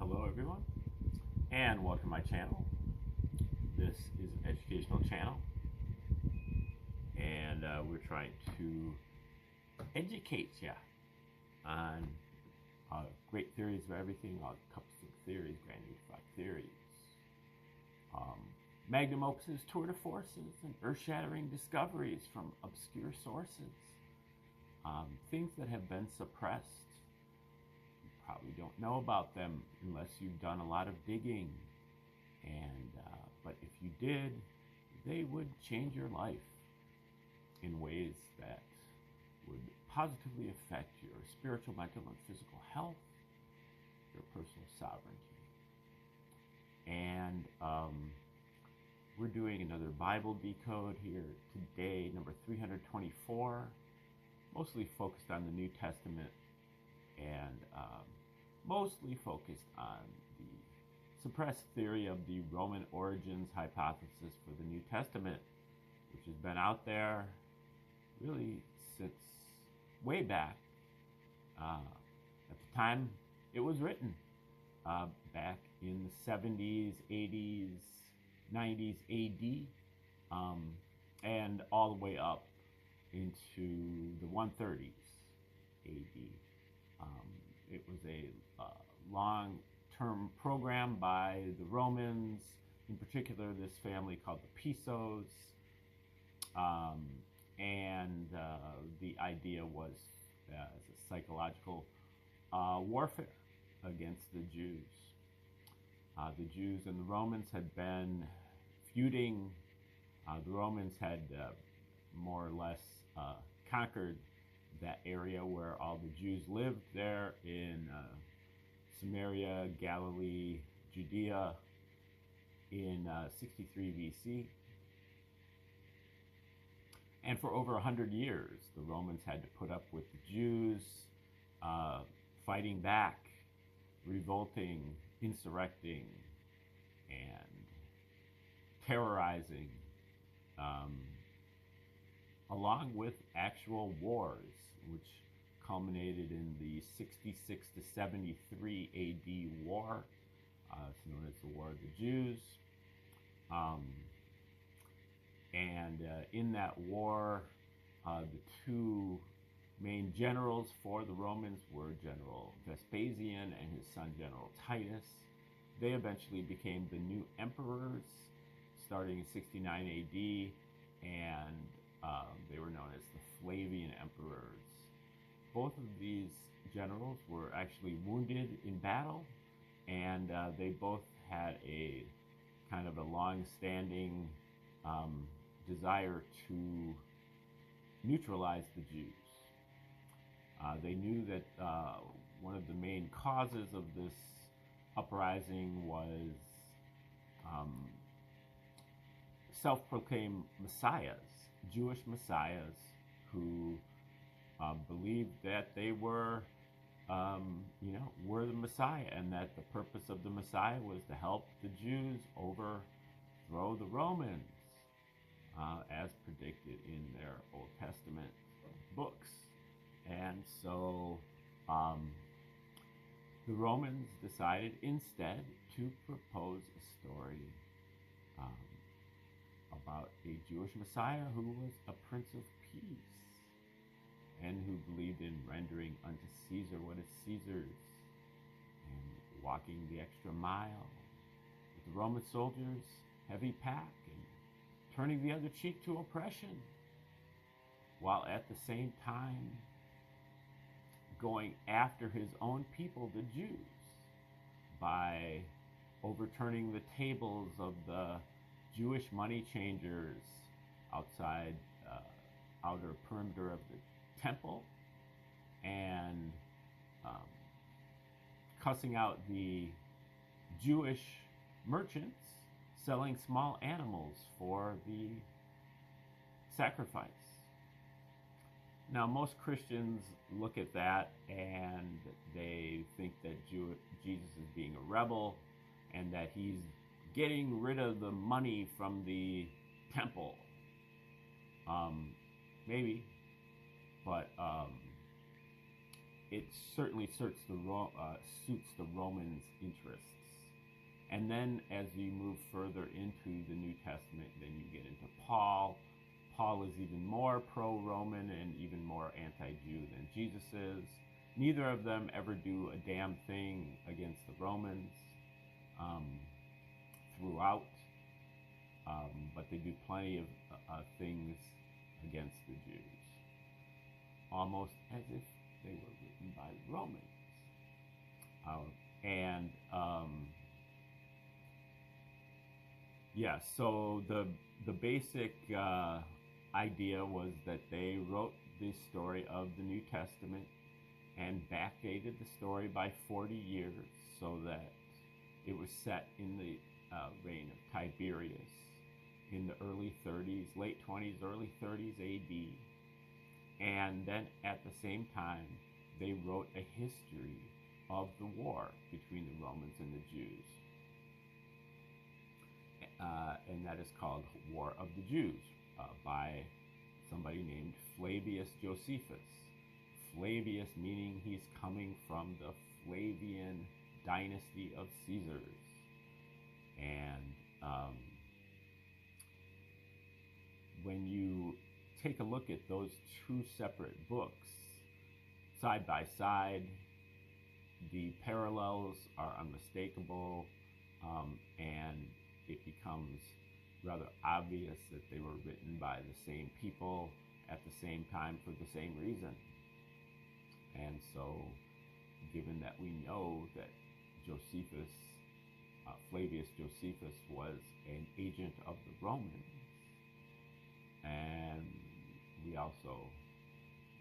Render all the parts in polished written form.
Hello everyone, and welcome to my channel. This is an educational channel, and we're trying to educate you on great theories of everything, all encompassing theories, grand unified theories, magnum opuses, tour de forces, and earth-shattering discoveries from obscure sources, things that have been suppressed. Probably don't know about them unless you've done a lot of digging, and but if you did, they would change your life in ways that would positively affect your spiritual, mental, and physical health, your personal sovereignty. And we're doing another Bible decode here today, number 324, mostly focused on the New Testament, and mostly focused on the suppressed theory of the Roman origins hypothesis for the New Testament, which has been out there really since way back at the time it was written, back in the 70s, 80s, 90s AD, and all the way up into the 130s AD. It was a long-term program by the Romans, in particular this family called the Pisos, and the idea was as a psychological warfare against the Jews. The Jews and the Romans had been feuding. The Romans had more or less conquered that area where all the Jews lived there in Samaria, Galilee, Judea in 63 BC. And for over 100 years, the Romans had to put up with the Jews fighting back, revolting, insurrecting, and terrorizing, along with actual wars, which culminated in the 66 to 73 AD war. It's known as the War of the Jews. And in that war, the two main generals for the Romans were General Vespasian and his son General Titus. They eventually became the new emperors starting in 69 AD, and they were known as the Flavian emperors. Both of these generals were actually wounded in battle, and they both had a kind of a long-standing desire to neutralize the Jews. They knew that one of the main causes of this uprising was self-proclaimed messiahs, Jewish messiahs, who believed that they were, were the Messiah, and that the purpose of the Messiah was to help the Jews overthrow the Romans, as predicted in their Old Testament books. And so the Romans decided instead to propose a story about a Jewish Messiah who was a Prince of Peace, and who believed in rendering unto Caesar what is Caesar's, and walking the extra mile with the Roman soldiers' heavy pack, and turning the other cheek to oppression, while at the same time going after his own people, the Jews, by overturning the tables of the Jewish money changers outside outer perimeter of the temple, and cussing out the Jewish merchants selling small animals for the sacrifice. Now, most Christians look at that and they think that Jesus is being a rebel, and that he's getting rid of the money from the temple. Maybe. But it certainly suits the Romans' interests. And then as you move further into the New Testament, then you get into Paul. Paul is even more pro-Roman and even more anti-Jew than Jesus is. Neither of them ever do a damn thing against the Romans throughout, but they do plenty of things against the Jews, almost as if they were written by the Romans. Yeah, so the basic idea was that they wrote the story of the New Testament and backdated the story by 40 years so that it was set in the reign of Tiberius in the early 30s, late 20s, early 30s AD. And then at the same time, they wrote a history of the war between the Romans and the Jews. And that is called War of the Jews by somebody named Flavius Josephus. Flavius meaning he's coming from the Flavian dynasty of Caesars. And when you take a look at those two separate books side by side, the parallels are unmistakable, and it becomes rather obvious that they were written by the same people at the same time for the same reason. And so, given that we know that Flavius Josephus was an agent of the Romans, and we also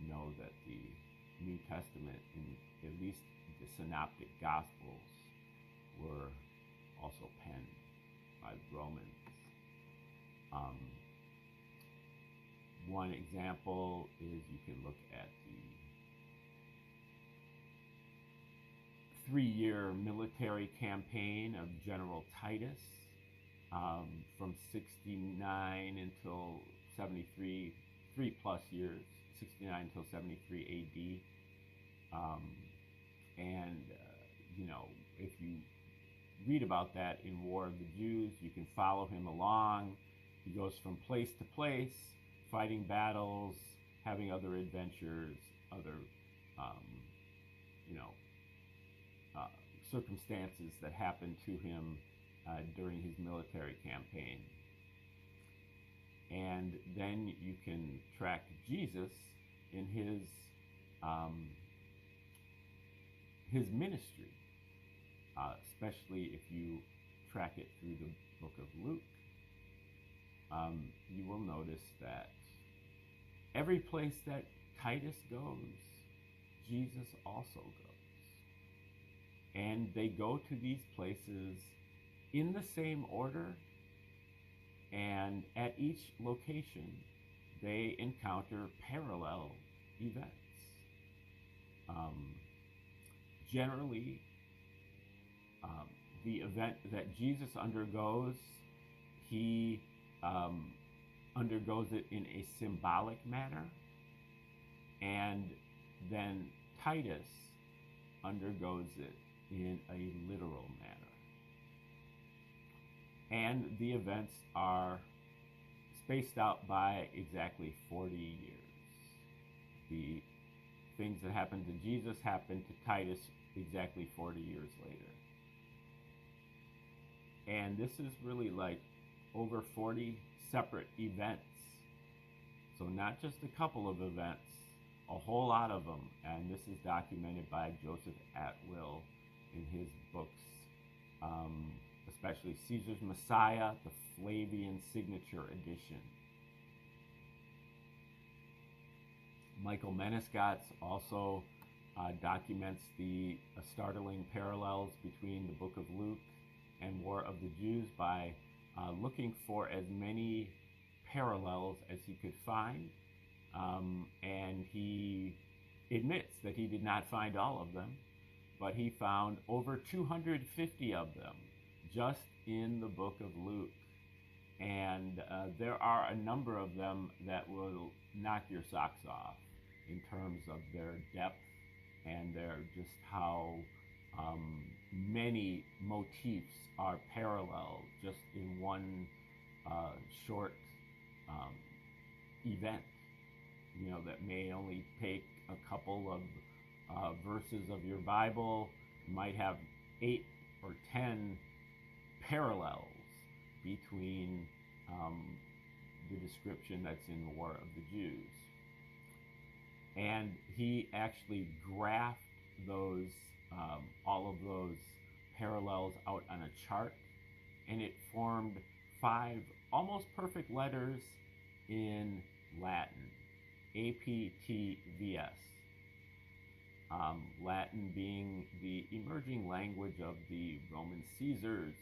know that the New Testament, in at least the Synoptic Gospels, were also penned by the Romans. One example is you can look at the 3-year military campaign of General Titus from 69 until 73, 3+ years, 69 until 73 AD. If you read about that in War of the Jews, you can follow him along. He goes from place to place, fighting battles, having other adventures, other circumstances that happened to him during his military campaign. And then you can track Jesus in his ministry, especially if you track it through the book of Luke. You will notice that every place that Titus goes, Jesus also goes. And they go to these places in the same order, and at each location, they encounter parallel events. Generally, the event that Jesus undergoes, he undergoes it in a symbolic manner, and then Titus undergoes it in a literal manner. And the events are spaced out by exactly 40 years. The things that happened to Jesus happened to Titus exactly 40 years later. And this is really like over 40 separate events. So not just a couple of events, a whole lot of them. And this is documented by Joseph Atwill in his books, especially Caesar's Messiah, the Flavian Signature Edition. Michael Menescatz also documents the startling parallels between the book of Luke and War of the Jews by looking for as many parallels as he could find. And he admits that he did not find all of them, but he found over 250 of them just in the book of Luke. And there are a number of them that will knock your socks off in terms of their depth and they're just how many motifs are parallel just in one short um, event, that may only take a couple of verses of your Bible. You might have 8 or 10 parallels between the description that's in the War of the Jews. And he actually graphed those, all of those parallels out on a chart, and it formed 5 almost perfect letters in Latin, APTVS. Latin being the emerging language of the Roman Caesars,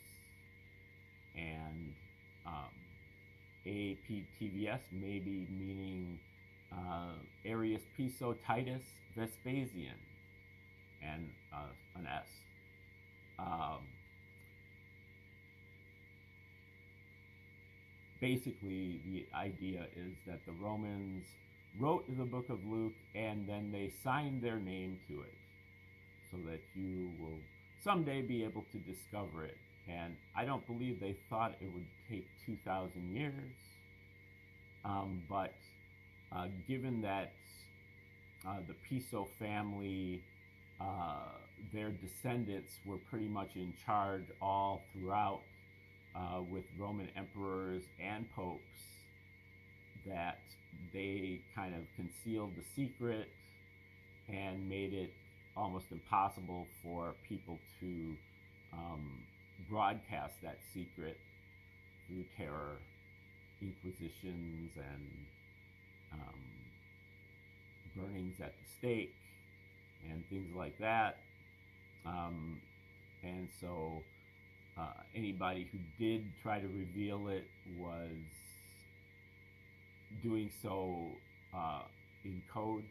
and APTVS maybe meaning Arius, Piso, Titus, Vespasian, and an S. Basically, the idea is that the Romans wrote the book of Luke and then they signed their name to it so that you will someday be able to discover it. And I don't believe they thought it would take 2,000 years, but given that the Piso family, their descendants were pretty much in charge all throughout, with Roman emperors and popes, that they kind of concealed the secret and made it almost impossible for people to broadcast that secret through terror, inquisitions, and burnings at the stake, and things like that. And so anybody who did try to reveal it was doing so in code.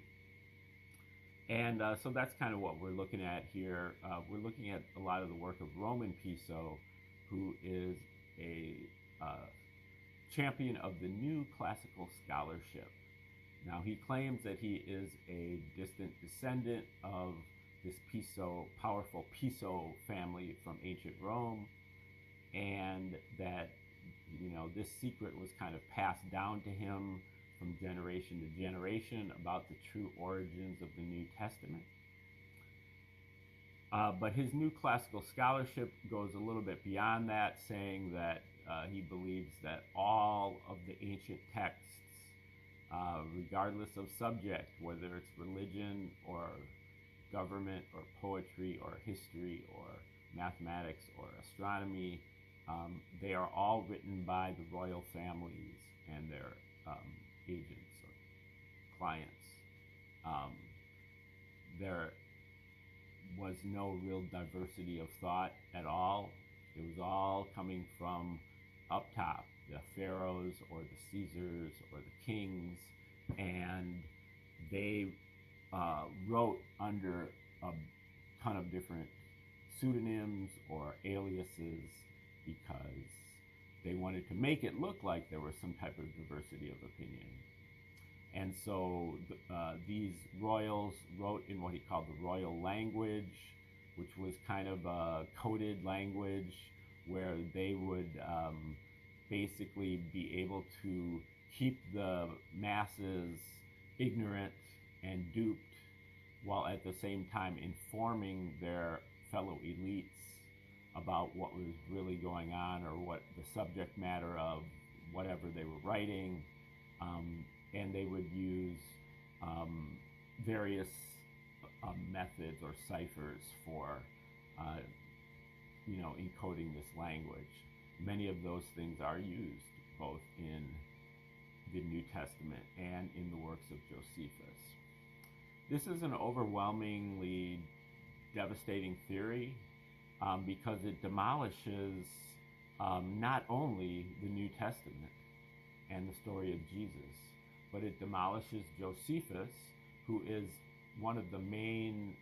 And so that's kind of what we're looking at here. We're looking at a lot of the work of Roman Piso, who is a champion of the new classical scholarship. Now, he claims that he is a distant descendant of this powerful Piso family from ancient Rome, and that this secret was kind of passed down to him from generation to generation about the true origins of the New Testament. But his new classical scholarship goes a little bit beyond that, saying that he believes that all of the ancient texts, regardless of subject, whether it's religion or government or poetry or history or mathematics or astronomy, they are all written by the royal families and their agents or clients. There was no real diversity of thought at all. It was all coming from up top, the pharaohs or the Caesars or the kings, and they wrote under a ton of different pseudonyms or aliases because they wanted to make it look like there was some type of diversity of opinion. And so these royals wrote in what he called the royal language, which was kind of a coded language where they would basically be able to keep the masses ignorant and duped, while at the same time informing their fellow elites about what was really going on or what the subject matter of whatever they were writing. And they would use various methods or ciphers for encoding this language. Many of those things are used both in the New Testament and in the works of Josephus. This is an overwhelmingly devastating theory because it demolishes not only the New Testament and the story of Jesus, but it demolishes Josephus, who is one of the main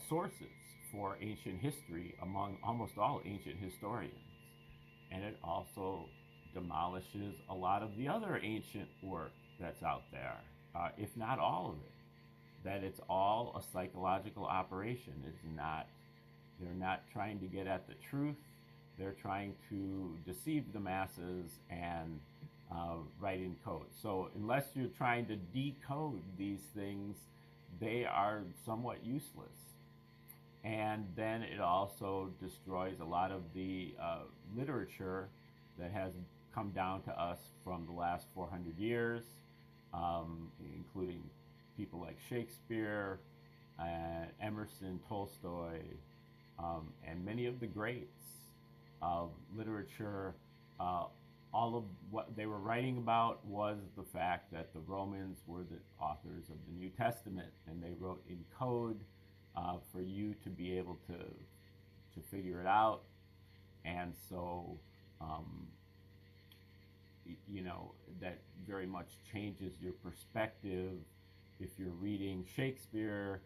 sources for ancient history among almost all ancient historians. And it also demolishes a lot of the other ancient work that's out there, if not all of it. that it's all a psychological operation. They're not trying to get at the truth. They're trying to deceive the masses and write in code. So unless you're trying to decode these things, they are somewhat useless. And then it also destroys a lot of the literature that has come down to us from the last 400 years, including people like Shakespeare, Emerson, Tolstoy, and many of the greats of literature. All of what they were writing about was the fact that the Romans were the authors of the New Testament, and they wrote in code for you to be able to figure it out. And so, that very much changes your perspective if you're reading Shakespeare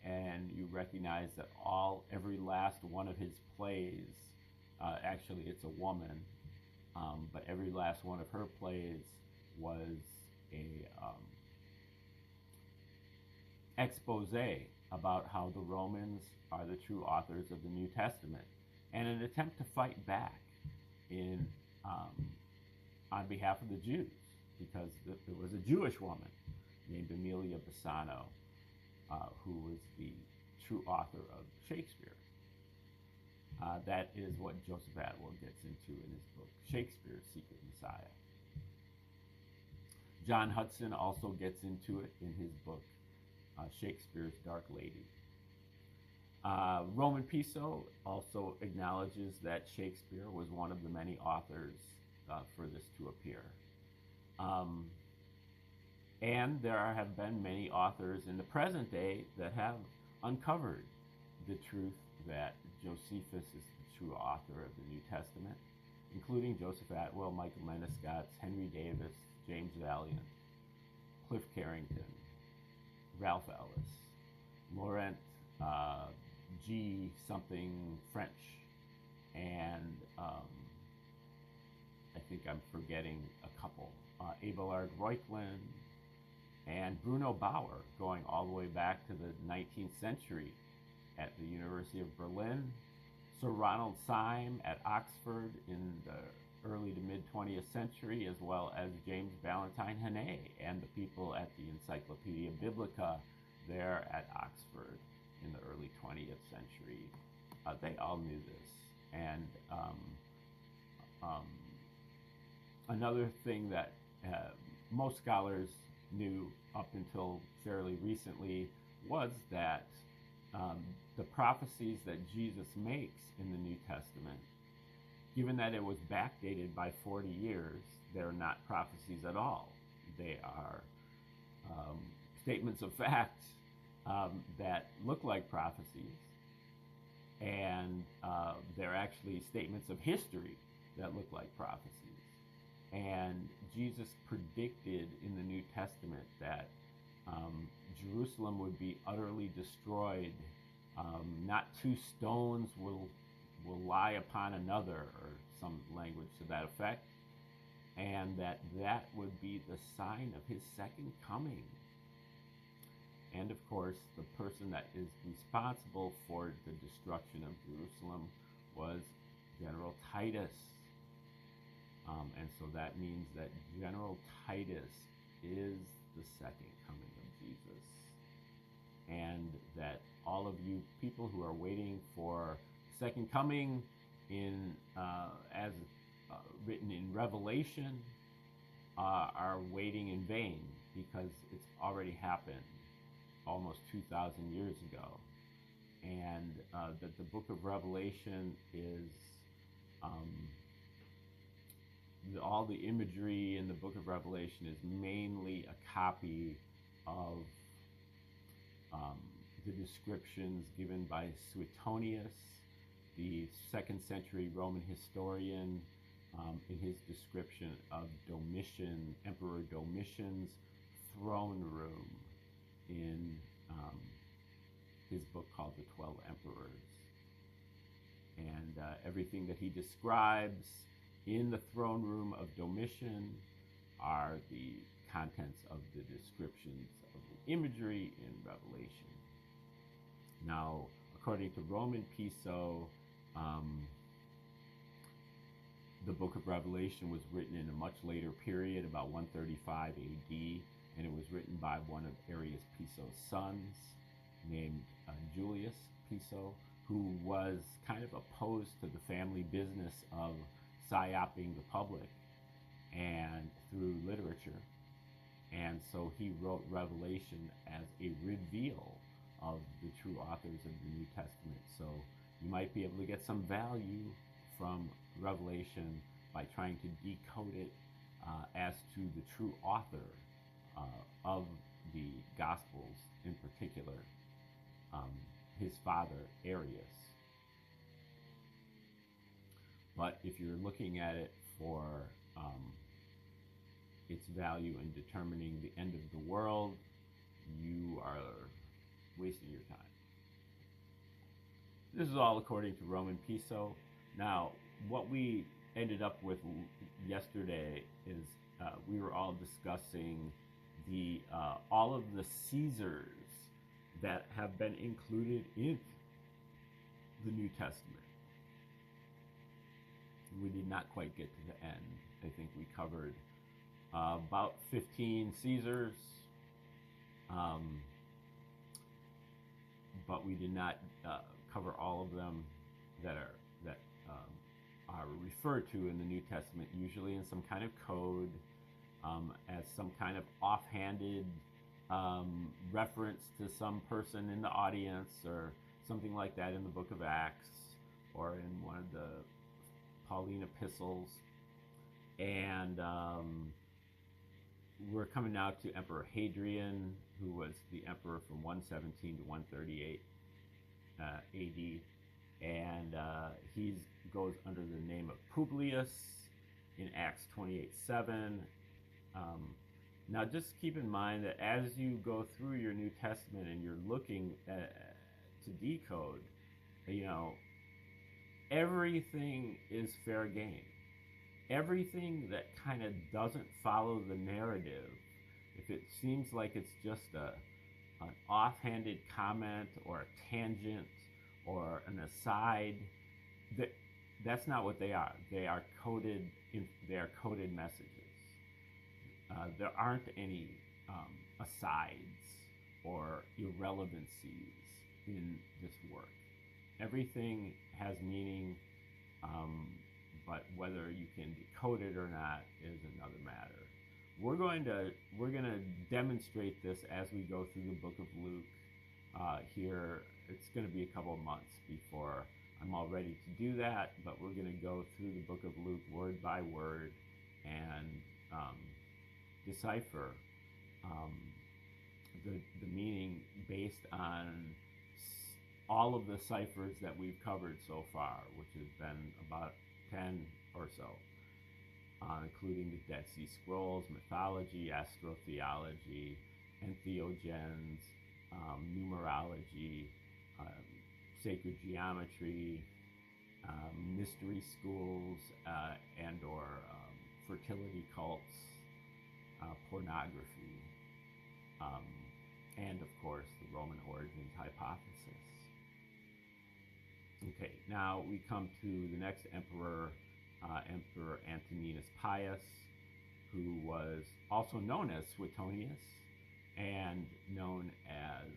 and you recognize that every last one of his plays, actually it's a woman, but every last one of her plays was a expose about how the Romans are the true authors of the New Testament, and an attempt to fight back on behalf of the Jews, because there was a Jewish woman named Amelia Bassano, who was the true author of Shakespeare. That is what Joseph Atwill gets into in his book, Shakespeare's Secret Messiah. John Hudson also gets into it in his book, Shakespeare's Dark Lady. Roman Piso also acknowledges that Shakespeare was one of the many authors for this to appear. And there have been many authors in the present day that have uncovered the truth that Josephus is the true author of the New Testament, including Joseph Atwill, Michael Menescott, Henry Davis, James Valiant, Cliff Carrington, Ralph Ellis, Laurent G. something French, and I think I'm forgetting a couple, Abelard Reuchlin, and Bruno Bauer, going all the way back to the 19th century at the University of Berlin, Sir Ronald Syme at Oxford in the early to mid 20th century, as well as James Valentine Hannay and the people at the Encyclopedia Biblica there at Oxford in the early 20th century. They all knew this. And another thing that most scholars knew up until fairly recently was that the prophecies that Jesus makes in the New Testament, given that it was backdated by 40 years, they're not prophecies at all. They are statements of fact that look like prophecies, and they're actually statements of history that look like prophecies. And Jesus predicted in the New Testament that Jerusalem would be utterly destroyed. Not two stones will lie upon another, or some language to that effect, and that would be the sign of his second coming. And of course, the person that is responsible for the destruction of Jerusalem was General Titus. And so that means that General Titus is the second coming of Jesus. And that all of you people who are waiting for second coming as written in Revelation are waiting in vain, because it's already happened almost 2,000 years ago. And that the book of Revelation is all the imagery in the book of Revelation is mainly a copy of the descriptions given by Suetonius, the 2nd century Roman historian, in his description of Domitian, Emperor Domitian's throne room in his book called The 12 Emperors. And everything that he describes in the throne room of Domitian are the contents of the descriptions of the imagery in Revelation. Now, according to Roman Piso, the book of Revelation was written in a much later period, about 135 AD, and it was written by one of Arius Piso's sons, named Julius Piso, who was kind of opposed to the family business of psyoping the public and through literature. And so he wrote Revelation as a reveal of the true authors of the New Testament. So you might be able to get some value from Revelation by trying to decode it as to the true author of the Gospels, in particular, his father, Arius. But if you're looking at it for its value in determining the end of the world, you are wasting your time. This is all according to Roman Piso. Now, what we ended up with yesterday is we were all discussing the all of the Caesars that have been included in the New Testament. We did not quite get to the end. I think we covered about 15 Caesars, but we did not cover all of them that are referred to in the New Testament, usually in some kind of code, as some kind of offhanded reference to some person in the audience, or something like that in the book of Acts, or in one of the Pauline epistles. And we're coming now to Emperor Hadrian, who was the emperor from 117 to 138 AD. And he goes under the name of Publius in Acts 28:7. Now, just keep in mind that as you go through your New Testament and you're looking to decode, everything is fair game. Everything that kind of doesn't follow the narrative, if it seems like it's just an offhanded comment or a tangent or an aside, that's not what they are. They are coded messages. There aren't any asides or irrelevancies in this work. Everything has meaning, but whether you can decode it or not is another matter. We're going to demonstrate this as we go through the book of Luke. Here, it's going to be a couple of months before I'm all ready to do that, but we're going to go through the book of Luke word by word and decipher the meaning based on all of the ciphers that we've covered so far, which has been about 10 or so, including the Dead Sea Scrolls, mythology, astrotheology, entheogens, numerology, sacred geometry, mystery schools, and or fertility cults, pornography, and of course the Roman origins hypothesis. Okay, now we come to the next emperor, Emperor Antoninus Pius, who was also known as Suetonius and known as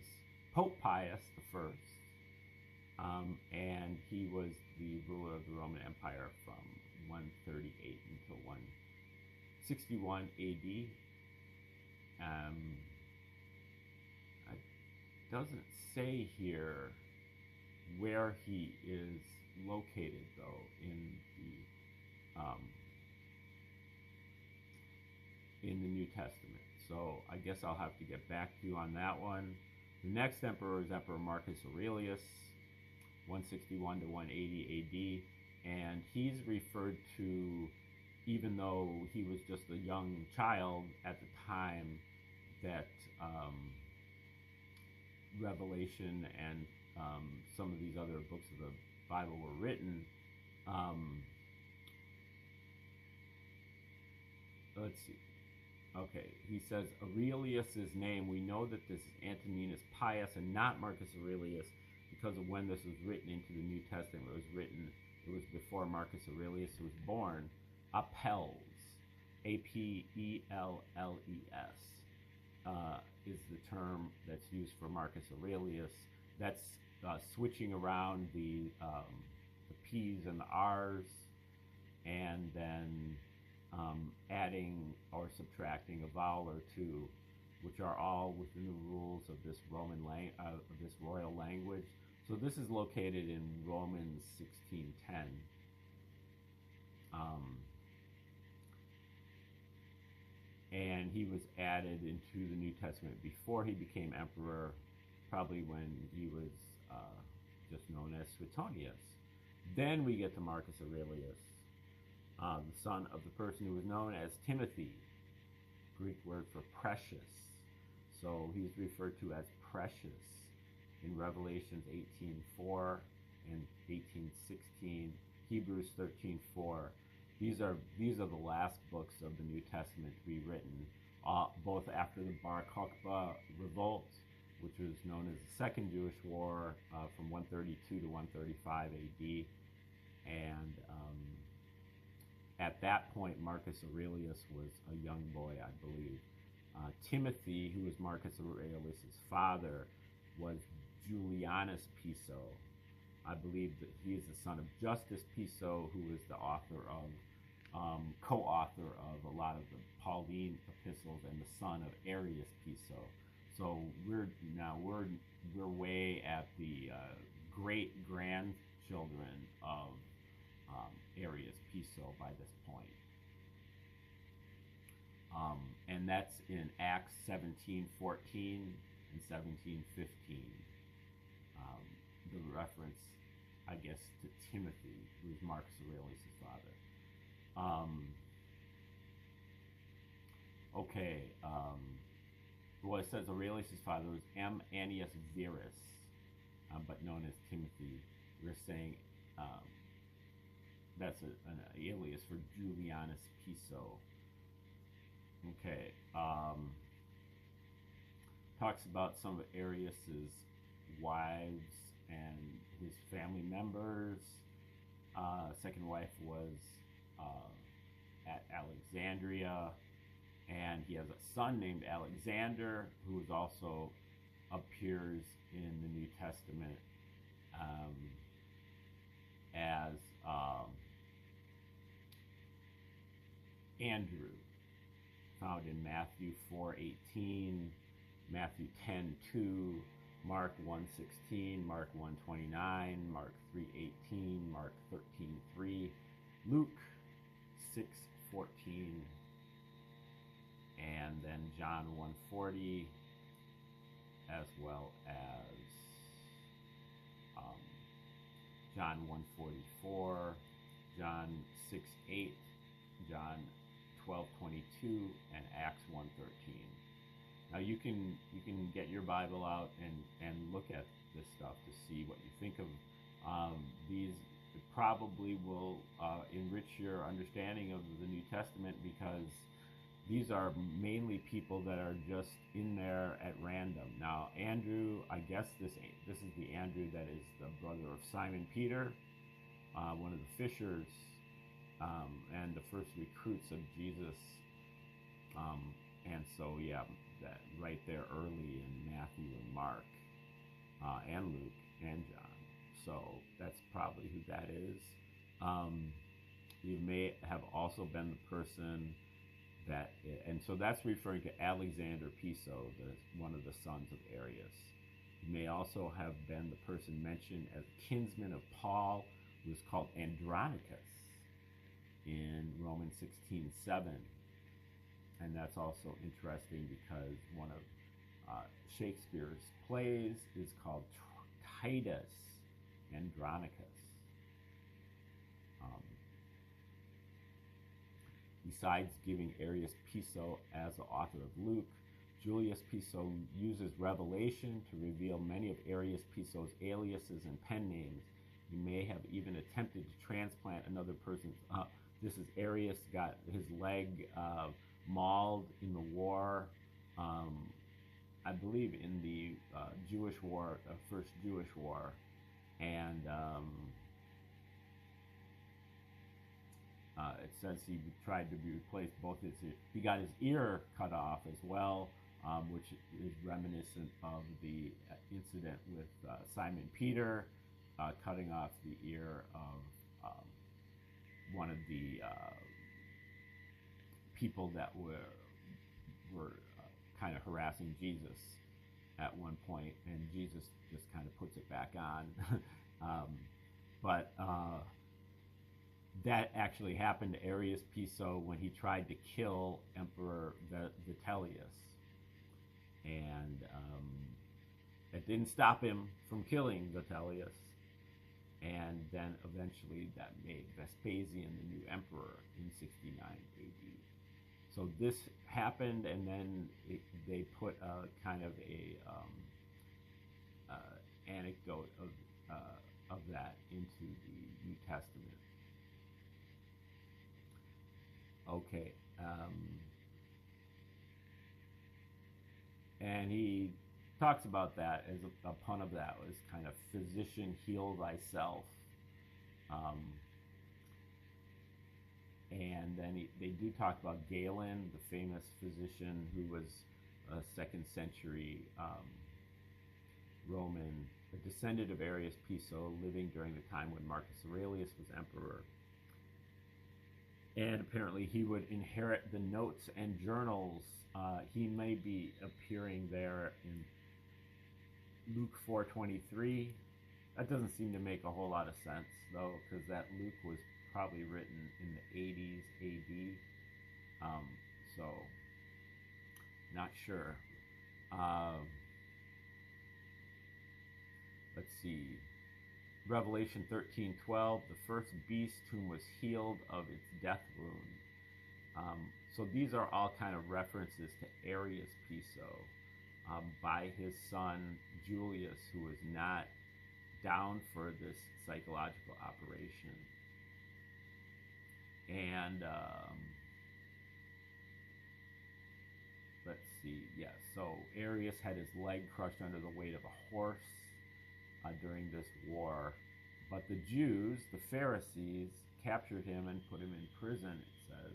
Pope Pius I, and he was the ruler of the Roman Empire from 138 until 161 AD. It doesn't say here where he is located, though, in the New Testament. So I guess I'll have to get back to you on that one. The next emperor is Emperor Marcus Aurelius, 161 to 180 AD, and he's referred to, even though he was just a young child at the time that Revelation and some of these other books of the Bible were written. Let's see. Okay, he says Aurelius's name. We know that this is Antoninus Pius and not Marcus Aurelius because of when this was written into the New Testament. It was before Marcus Aurelius was born. Apelles, Apelles, is the term that's used for Marcus Aurelius. That's switching around the P's and the R's, and then adding or subtracting a vowel or two, which are all within the rules of this this royal language. So this is located in Romans 16:10. And he was added into the New Testament before he became emperor, probably when he was just known as Suetonius. Then we get to Marcus Aurelius, the son of the person who was known as Timothy, Greek word for precious. So he's referred to as precious in Revelations 18:4 and 18:16, Hebrews 13:4. These are the last books of the New Testament to be written, both after the Bar Kokhba revolt, which was known as the Second Jewish War from 132 to 135 AD, and at that point, Marcus Aurelius was a young boy, I believe. Timothy, who was Marcus Aurelius' father, was Julianus Piso. I believe that he is the son of Justus Piso, who was the author of, co-author of a lot of the Pauline epistles, and the son of Arius Piso. So we're way at the great grandchildren of Arius Piso by this point. And that's in Acts 17:14 and 17:15. The reference, I guess, to Timothy, who is Marcus Aurelius' father. Well, it says Aurelius' father was M. Annius Verus, but known as Timothy. We're saying that's an alias for Julianus Piso. Okay. Talks about some of Arius's wives and his family members. Second wife was at Alexandria, and he has a son named Alexander, who also appears in the New Testament as Andrew, found in Matthew 4:18, Matthew 10:2, Mark 1:16, Mark 1:29, Mark 3:18, Mark 13:3, Luke 6:14, and then John 1:40, as well as John 1:44, John 6:8, John 12:22, and Acts 1:13. Now you can get your Bible out and look at this stuff to see what you think of these. It probably will enrich your understanding of the New Testament, because these are mainly people that are just in there at random. Now Andrew, I guess this is the Andrew that is the brother of Simon Peter, one of the fishers, and the first recruits of Jesus. And so, yeah, that right there early in Matthew and Mark, and Luke and John. So that's probably who that is. You may have also been the person that, and so that's referring to Alexander Piso, one of the sons of Arius. You may also have been the person mentioned as kinsman of Paul, who is called Andronicus in Romans 16:7. And that's also interesting because one of Shakespeare's plays is called Titus Andronicus. Besides giving Arius Piso as the author of Luke, Julius Piso uses revelation to reveal many of Arius Piso's aliases and pen names. He may have even attempted to transplant another person's. This is Arius got his leg mauled in the war. I believe in the Jewish War, First Jewish War, and it says he tried to be replaced. He got his ear cut off as well, which is reminiscent of the incident with Simon Peter cutting off the ear of one of the people that were kind of harassing Jesus at one point, and Jesus just kind of puts it back on. But that actually happened to Arius Piso when he tried to kill Emperor Vitellius, and it didn't stop him from killing Vitellius. And then eventually that made Vespasian the new emperor in 69 AD. So this happened, and then they put kind of a anecdote of that into the New Testament. Okay, and he talks about that as a pun of that was kind of physician, heal thyself. And then they do talk about Galen, the famous physician who was a 2nd century Roman, a descendant of Arius Piso, living during the time when Marcus Aurelius was emperor. And apparently he would inherit the notes and journals. He may be appearing there in Luke 4:23. That doesn't seem to make a whole lot of sense, though, because that Luke was probably written in the 80s AD. So, not sure. Let's see. Revelation 13:12, the first beast whom was healed of its death wound. So these are all kind of references to Arius Piso by his son Julius, who was not down for this psychological operation. And let's see, yes, so Arius had his leg crushed under the weight of a horse during this war. But the Jews, the Pharisees, captured him and put him in prison, it says,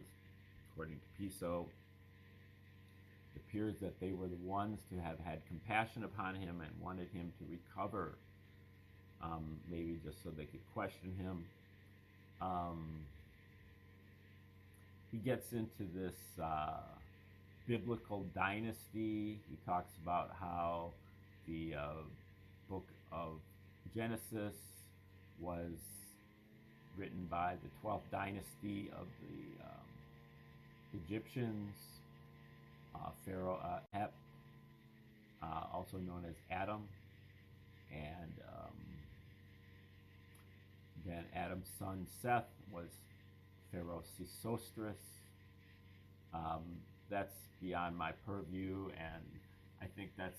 according to Piso. It appears that they were the ones to have had compassion upon him and wanted him to recover, maybe just so they could question him. He gets into this biblical dynasty. He talks about how the book of Genesis was written by the 12th dynasty of the Egyptians, Pharaoh Ep, also known as Adam, and then Adam's son Seth was Pharaoh Sesostris. That's beyond my purview, and I think that's,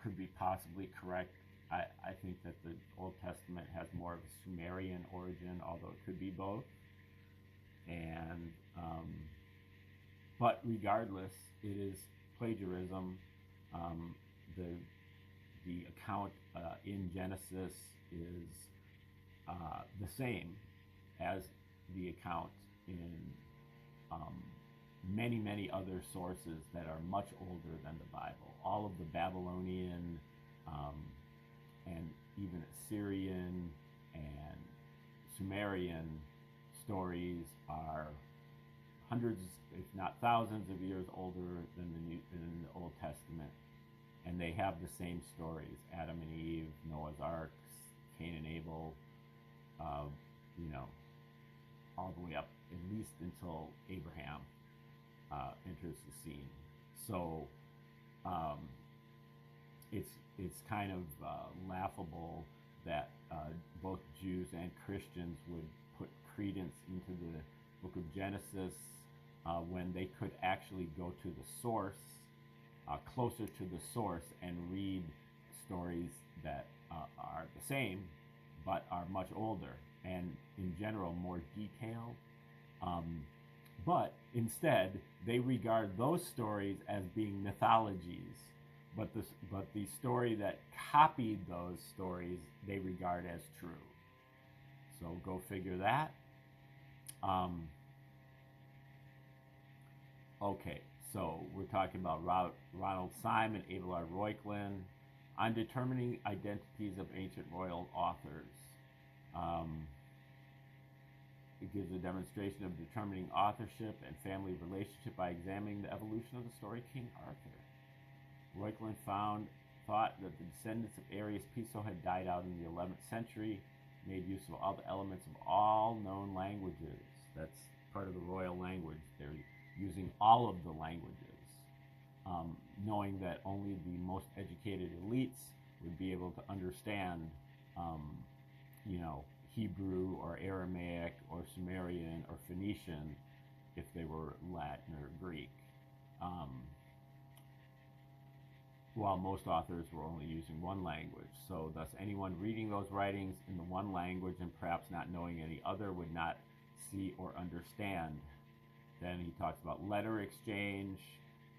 could be possibly correct. I think that the Old Testament has more of a Sumerian origin, although it could be both. And but regardless, it is plagiarism. The account in Genesis is the same as the account in many, many other sources that are much older than the Bible. All of the Babylonian and even Assyrian and Sumerian stories are hundreds, if not thousands of years older than the Old Testament. And they have the same stories: Adam and Eve, Noah's Ark, Cain and Abel, all the way up at least until Abraham enters the scene. So it's kind of laughable that both Jews and Christians would put credence into the book of Genesis when they could actually go to the source, closer to the source, and read stories that are the same but are much older and in general more detailed. But instead, they regard those stories as being mythologies. But the story that copied those stories, they regard as true. So go figure that. Okay, so we're talking about Ronald Syme and Abelard Reuchlin on determining identities of ancient royal authors. It gives a demonstration of determining authorship and family relationship by examining the evolution of the story King Arthur. Reuchlin thought that the descendants of Arius Piso had died out in the 11th century, made use of all the elements of all known languages. That's part of the royal language. They're using all of the languages, knowing that only the most educated elites would be able to understand, Hebrew or Aramaic or Sumerian or Phoenician if they were Latin or Greek. While most authors were only using one language. So thus anyone reading those writings in the one language and perhaps not knowing any other would not see or understand. Then he talks about letter exchange,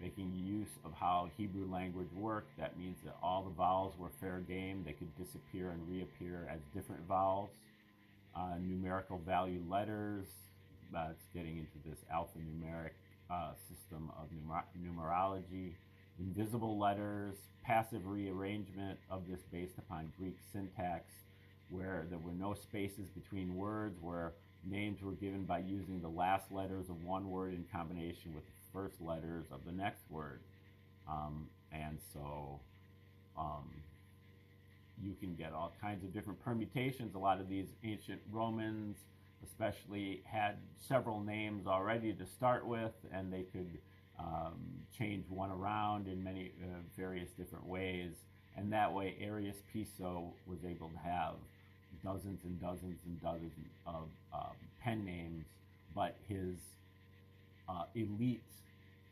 making use of how Hebrew language worked. That means that all the vowels were fair game. They could disappear and reappear as different vowels. Numerical value letters. It's getting into this alphanumeric system of numerology. Invisible letters, passive rearrangement of this based upon Greek syntax, where there were no spaces between words, where names were given by using the last letters of one word in combination with the first letters of the next word. And so you can get all kinds of different permutations. A lot of these ancient Romans especially had several names already to start with, and they could change one around in many various different ways. And that way Arius Piso was able to have dozens and dozens and dozens of pen names, but his elite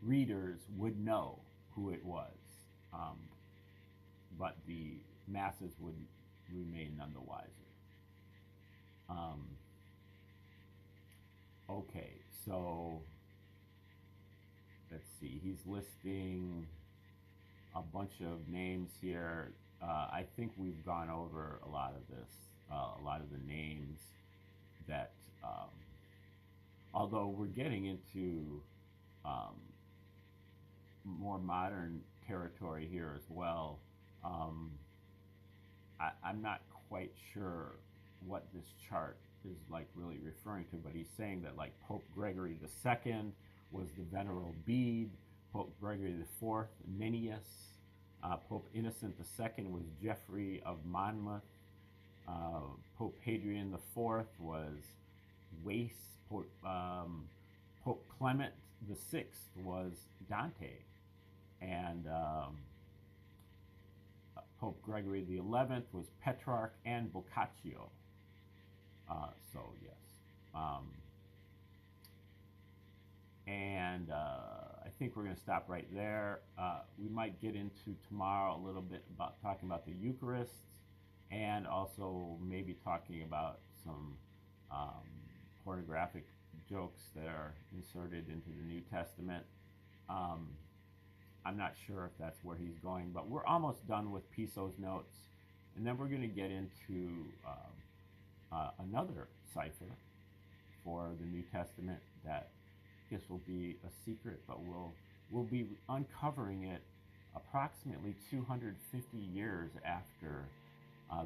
readers would know who it was. But the masses would remain none the wiser. Okay, so let's see, he's listing a bunch of names here. I think we've gone over a lot of this, a lot of the names that, although we're getting into more modern territory here as well, I'm not quite sure what this chart is like really referring to, but he's saying that like Pope Gregory II was the venerable Bede, Pope Gregory IV, Ninius, Pope Innocent II was Geoffrey of Monmouth, Pope Hadrian IV was Wace, Pope Clement VI was Dante, and Pope Gregory XI was Petrarch and Boccaccio. So yes. And I think we're going to stop right there. We might get into tomorrow a little bit about talking about the Eucharist, and also maybe talking about some pornographic jokes that are inserted into the New Testament. I'm not sure if that's where he's going, but we're almost done with Piso's notes, and then we're going to get into another cipher for the New Testament that I guess will be a secret, but we'll be uncovering it approximately 250 years after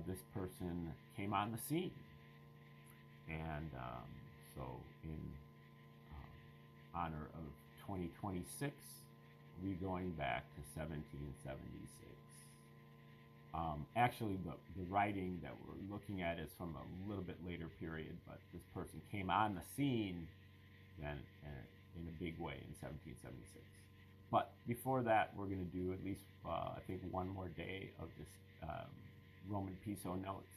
this person came on the scene. And so in honor of 2026, we're going back to 1776. Actually, the writing that we're looking at is from a little bit later period, but this person came on the scene then in a big way in 1776. But before that, we're going to do at least, I think, one more day of this Roman Piso notes.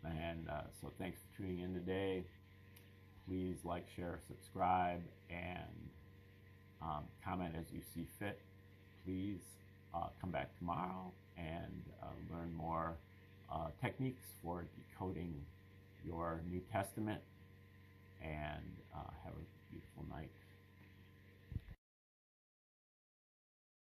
And so thanks for tuning in today. Please like, share, subscribe, and comment as you see fit. Please come back tomorrow and learn more techniques for decoding your New Testament, and have a beautiful night.